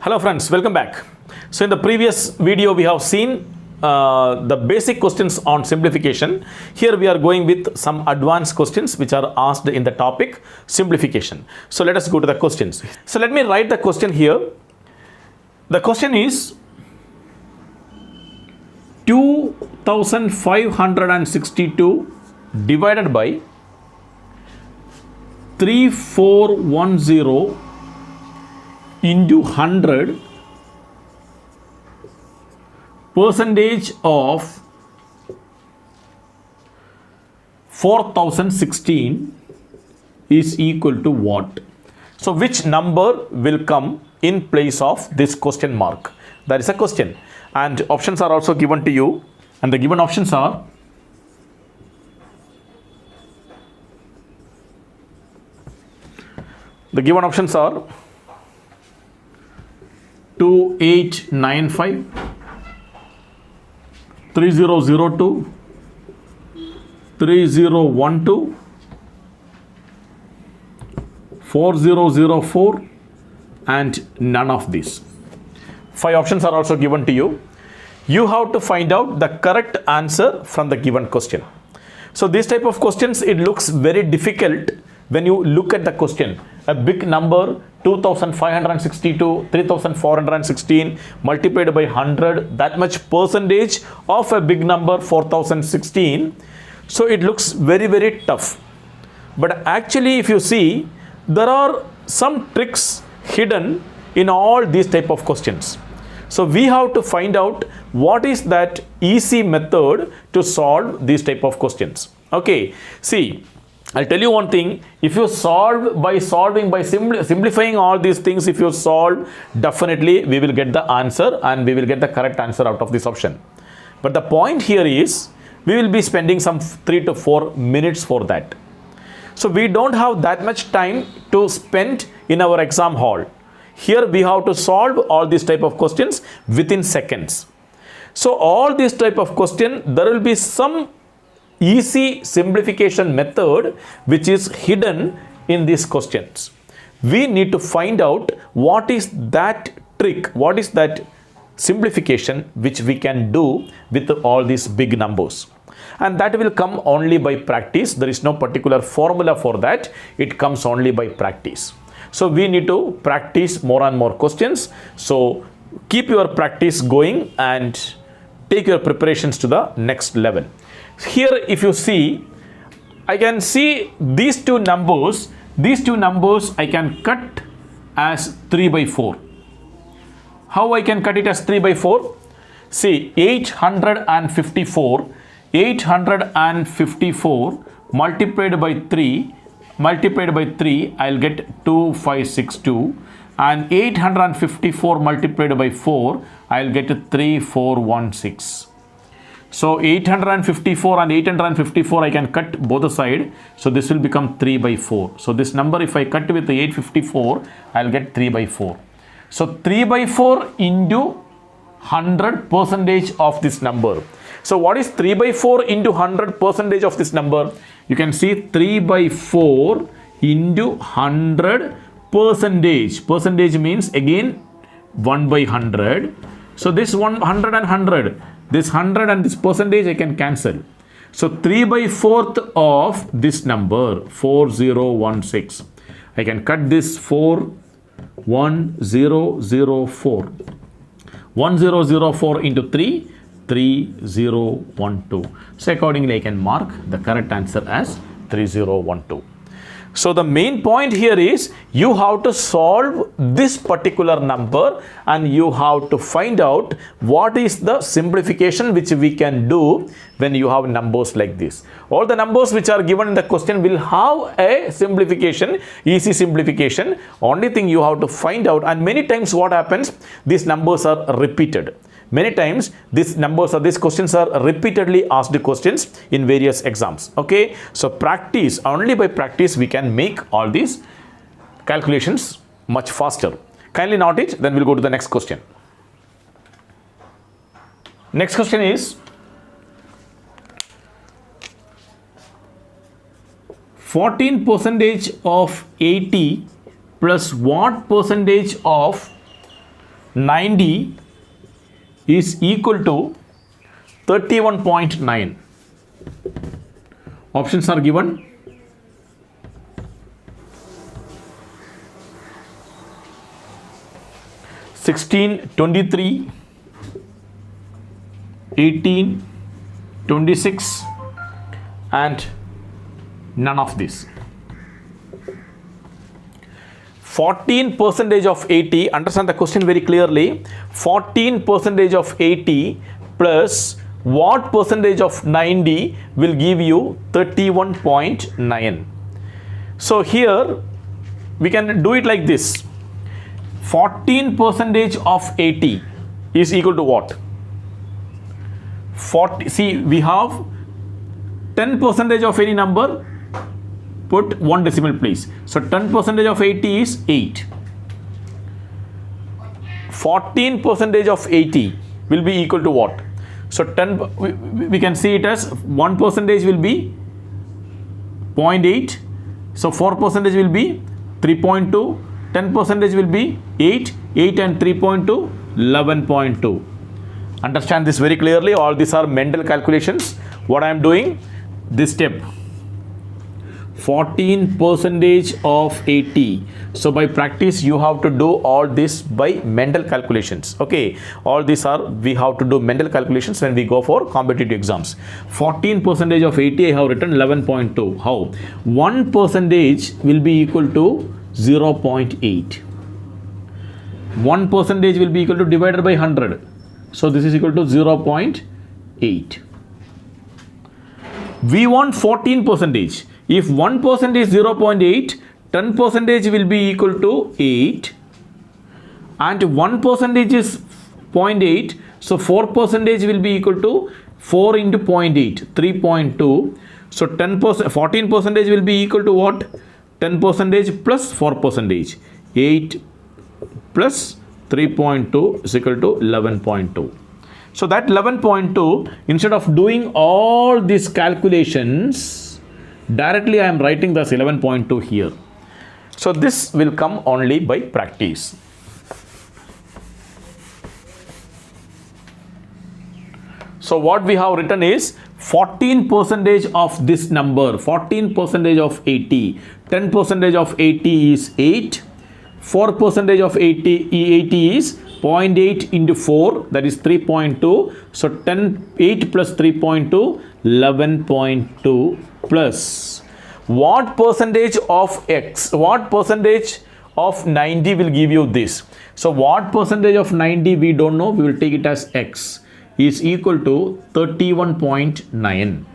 Hello friends, welcome back. So in the previous video we have seen the basic questions on simplification. Here we are going with some advanced questions which are asked in the topic simplification. So let us go to the questions. So let me write the question here. The question is 2562 divided by 3410 into 100 percentage of 4016 is equal to what? So which number will come in place of this question mark? That is a question, and options are also given to you, and the given options are the given options are 2895, 3002, 3012, 4004, and none of these. 5 options are also given to you. You have to find out the correct answer from the given question. So this type of questions, it looks very difficult when you look at the question. A big number 2562, 3416 multiplied by 100, that much percentage of a big number 4016. So it looks very tough. But actually if you see, there are some tricks hidden in all these type of questions. So we have to find out what is that easy method to solve these type of questions. Okay, see, I'll tell you one thing. If you solve by simplifying all these things, if you solve, definitely we will get the answer and we will get the correct answer out of this option. But the point here is we will be spending some 3 to 4 minutes for that. So we don't have that much time to spend in our exam hall. Here we have to solve all these type of questions within seconds. So all these type of question, there will be some easy simplification method which is hidden in these questions. We need to find out what is that trick, what is that simplification which we can do with all these big numbers. And that will come only by practice. There is no particular formula for that. It comes only by practice. So we need to practice more and more questions. So keep your practice going and take your preparations to the next level. Here if you see, I can see these two numbers I can cut as 3 by 4. How I can cut it as 3 by 4? See, 854 multiplied by 3, I'll get 2562, and 854 multiplied by 4, I'll get 3416. So 854 and 854 I can cut both the side. So this will become 3 by 4. So this number if I cut with the 854, I'll get 3 by 4. So 3 by 4 into 100 percentage of this number. So what is 3 by 4 into 100 percentage of this number? You can see 3 by 4 into 100 percentage. Percentage means again 1 by 100. So this 100 and 100. This 100 and this percentage I can cancel. So 3 by 4th of this number 4016. I can cut this 41004. 1004 into 3, 3012. So accordingly I can mark the correct answer as 3012. So the main point here is you have to solve this particular number and you have to find out what is the simplification which we can do when you have numbers like this. All the numbers which are given in the question will have a simplification, easy simplification. Only thing you have to find out, and many times what happens, these numbers are repeated. Many times these numbers or these questions are repeatedly asked questions in various exams. Okay, so practice, only by practice we can make all these calculations much faster. Kindly note it, then we'll go to the next question. Next question is 14% of 80 plus what percentage of 90 is equal to 31.9. Options are given. 16, 23, 18, 26, and none of this. 14% of 80, understand the question very clearly. 14% of 80 plus what percentage of 90 will give you 31.9. So here we can do it like this. 14% of 80 is equal to what? 40. See, we have 10% of any number, put one decimal place. So 10% of 80 is 8. 14% of 80 will be equal to what? So 10, we can see it as 1% will be 0.8. So 4% will be 3.2. 10% will be 8. 8 and 3.2, 11.2. Understand this very clearly. All these are mental calculations. What I am doing, this step, 14% of 80. So by practice you have to do all this by mental calculations. Okay, all these are, we have to do mental calculations when we go for competitive exams. 14% of 80 I have written 11.2. How? 1% will be equal to 0.8. 1% will be equal to divided by 100. So this is equal to 0.8. We want 14%. If 1% is 0.8, 10% will be equal to 8. And 1% is 0.8. So 4% will be equal to 4 into 0.8, 3.2. So 10%, 14% will be equal to what? 10% plus 4%. 8 plus 3.2 is equal to 11.2. So that 11.2, instead of doing all these calculations, directly I am writing this 11.2 here. So this will come only by practice. So what we have written is 14% of this number, 14% of 80, 10% of 80 is 8, 4% of 80 is 0.8 into 4, that is 3.2. So 8 plus 3.2, 11.2 plus. What percentage of X, what percentage of 90 will give you this? So what percentage of 90 we don't know, we will take it as X is equal to 31.9.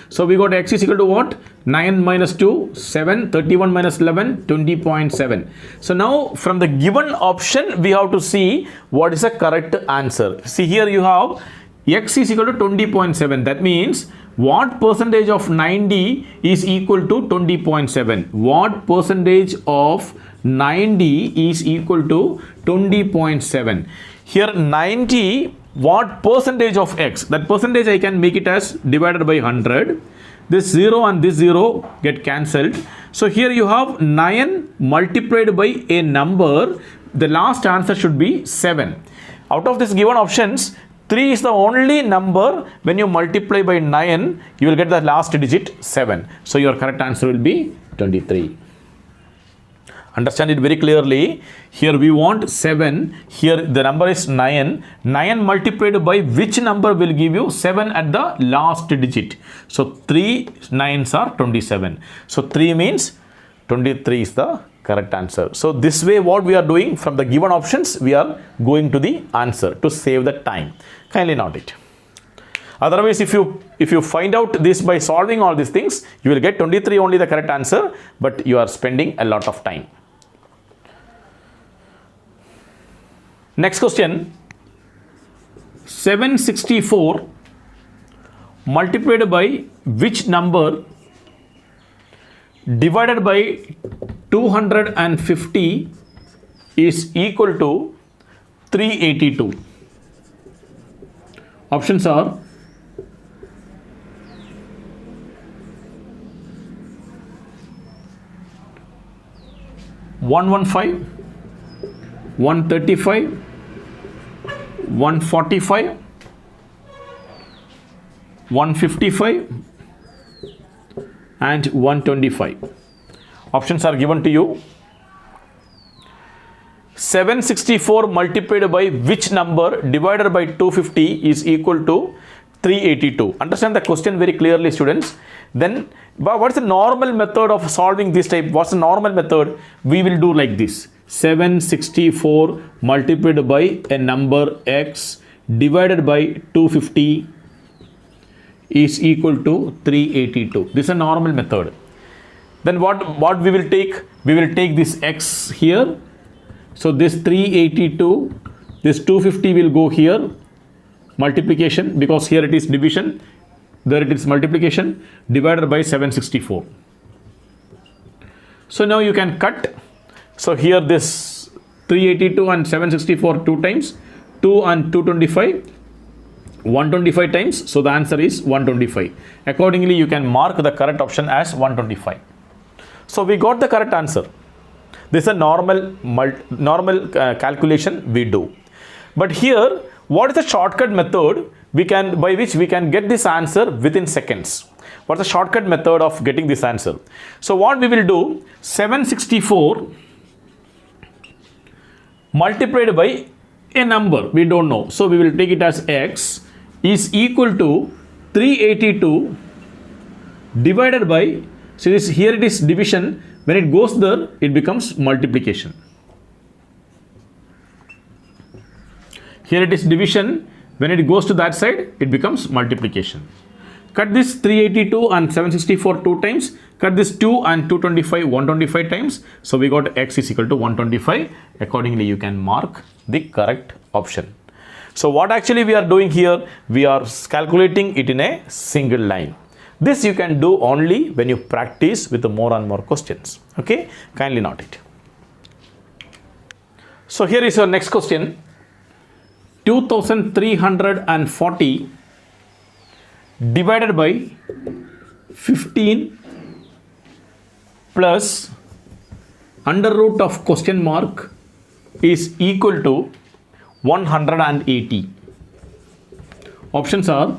So we got X is equal to what? 9 minus 2, 7, 31 minus 11, 20.7. So now from the given option, we have to see what is the correct answer. See here you have X is equal to 20.7. That means what percentage of 90 is equal to 20.7? What percentage of 90 is equal to 20.7? Here 90, what percentage of X? That percentage I can make it as divided by 100. This 0 and this 0 get cancelled. So here you have 9 multiplied by a number. The last answer should be 7. Out of this given options, 3 is the only number. When you multiply by 9, you will get the last digit 7. So your correct answer will be 23. Understand it very clearly. Here we want 7. Here the number is 9. 9 multiplied by which number will give you 7 at the last digit? So 3 9s are 27. So 3 means 23 is the correct answer. So this way what we are doing, from the given options we are going to the answer to save the time. Kindly note it. Otherwise, if you find out this by solving all these things, you will get 23 only the correct answer, but you are spending a lot of time. Next question, 764 multiplied by which number divided by 250 is equal to 382. Options are 115, 135, 145, 155 and 125. Options are given to you. 764 multiplied by which number divided by 250 is equal to 382. Understand the question very clearly, students. Then what's the normal method of solving this type? What's the normal method? We will do like this. 764 multiplied by a number x divided by 250 is equal to 382. This is a normal method. Then what we will take? We will take this x here. So this 382, this 250 will go here, multiplication, because here it is division, there it is multiplication, divided by 764. So now you can cut. So here this 382 and 764 two times, 2 and 225, 125 times. So the answer is 125. Accordingly, you can mark the correct option as 125. So we got the correct answer. This is a normal calculation we do. But here, what is the shortcut method by which we can get this answer within seconds? What's the shortcut method of getting this answer? So what we will do, 764 multiplied by a number we don't know. So we will take it as x is equal to 382 divided by, so this here it is division. When it goes there, it becomes multiplication. Here it is division. When it goes to that side, it becomes multiplication. Cut this 382 and 764 two times. Cut this 2 and 225 125 times. So we got x is equal to 125. Accordingly, you can mark the correct option. So what actually we are doing here, we are calculating it in a single line. This you can do only when you practice with more and more questions. Okay, kindly note it. So here is your next question. 2340 divided by 15 plus under root of question mark is equal to 180. Options are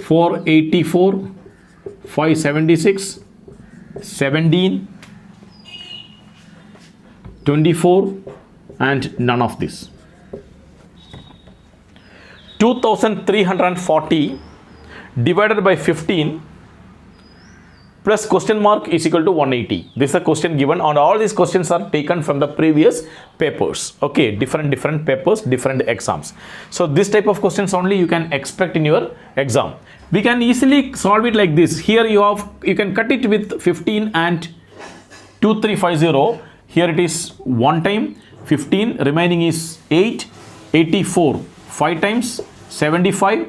484, 576, 17, 24 and none of this. 2340 divided by 15 plus question mark is equal to 180. This is a question given, and all these questions are taken from the previous papers. Okay, different papers, different exams. So this type of questions only you can expect in your exam. We can easily solve it like this. Here you can cut it with 15 and 2350. Here it is 1 time, 15, remaining is 8, 84, 5 times, 75,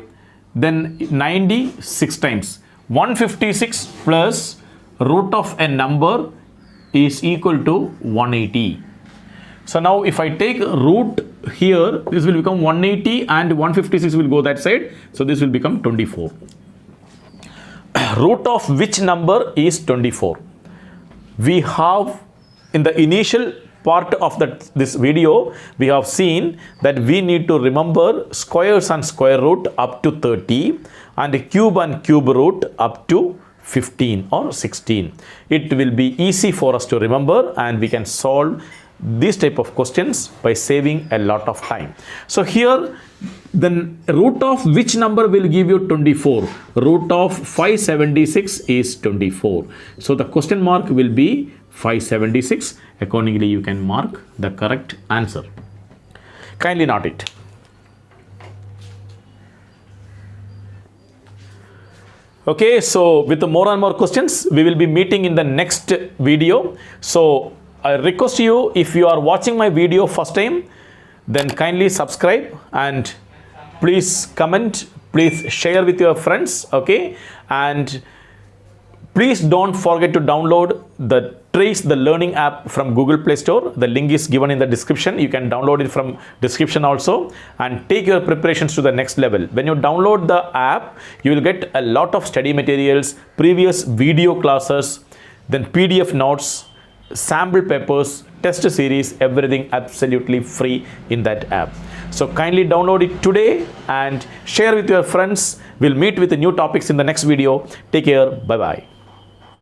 then 90, 6 times. 156 plus root of a number is equal to 180. So now if I take root here, this will become 180 and 156 will go that side. So this will become 24. Root of which number is 24? We have in the initial part of this video, we have seen that we need to remember squares and square root up to 30 and cube and cube root up to 15 or 16. It will be easy for us to remember, and we can solve these type of questions by saving a lot of time. So here the root of which number will give you 24? Root of 576 is 24. So the question mark will be 576. Accordingly, you can mark the correct answer. Kindly note it. Okay, so with more and more questions, we will be meeting in the next video. So I request you, if you are watching my video first time, then kindly subscribe and please comment, please share with your friends. Okay, and Please don't forget to download the Trace the Learning app from Google Play Store. The link is given in the description. You can download it from description also and take your preparations to the next level. When you download the app, you will get a lot of study materials, previous video classes, then PDF notes, sample papers, test series, everything absolutely free in that app. So kindly download it today and share with your friends. We'll meet with the new topics in the next video. Take care. Bye-bye.